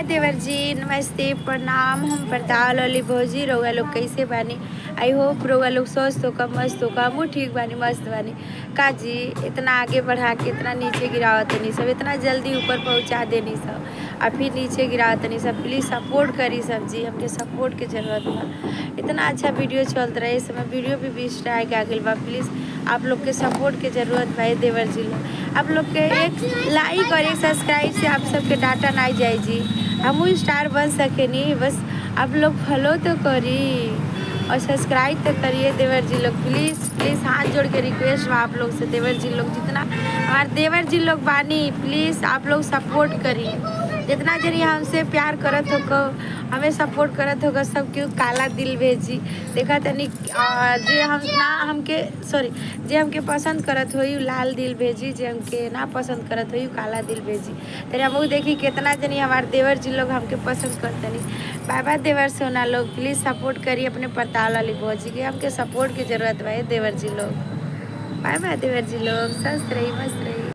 देवर जी, नमस्ते, प्रणाम। हम प्रताल वाली भौजी रउआ लोग कैसे बानी। आई होप रउआ लोग स्वस्थ होकर मस्त होकर हमहूँ ठीक बानी, मस्त बानी। का जी इतना आगे बढ़ा के इतना नीचे गिरावत नहीं सब, इतना जल्दी ऊपर पहुंचा देनी सब और फिर नीचे गिरावत नहीं सब। प्लीज़ सपोर्ट करी सब जी, हमके सपोर्ट की ज़रूरत बा। इतना अच्छा वीडियो चलता रहे, इस समय वीडियो भी 20 ट्राई के आगे बा। प्लीज़ आप लोग के सपोर्ट की ज़रूरत बा देवर जी लोग। आप लोग के एक लाइक और एक सब्सक्राइब से आप सबके डाटा ना जाए जी, हम स्टार बन सके नहीं। बस आप लोग फॉलो तो करी और सब्सक्राइब तो करिए देवर जी लोग। प्लीज़ प्लीज़ हाथ जोड़ के रिक्वेस्ट बा आप लोग से देवर जी लोग, जितना हमारे देवर जी लोग बानी प्लीज़ आप लोग सपोर्ट करिए। जितना जरिए हमसे प्यार करत हो, हमें सपोर्ट करत होगा सब क्यों काला दिल भेजी देखा तनी जे हम ना हमके सॉरी जे हमके पसंद करत हो लाल दिल भेजी, जे हमके ना पसंद करत हो काला दिल भेजी। तेरे हम देखी कितना जनी हमारे देवर जी लोग हमके पसंद करते नहीं। बाय बाय देवर सोना लोग, प्लीज़ सपोर्ट करिए अपने प्रताल वाली भौजी के, हमके सपोर्ट की ज़रूरत है देवर जी लोग। बाय बाय देवर जी लोग, स्वस्थ रही मस्त रही।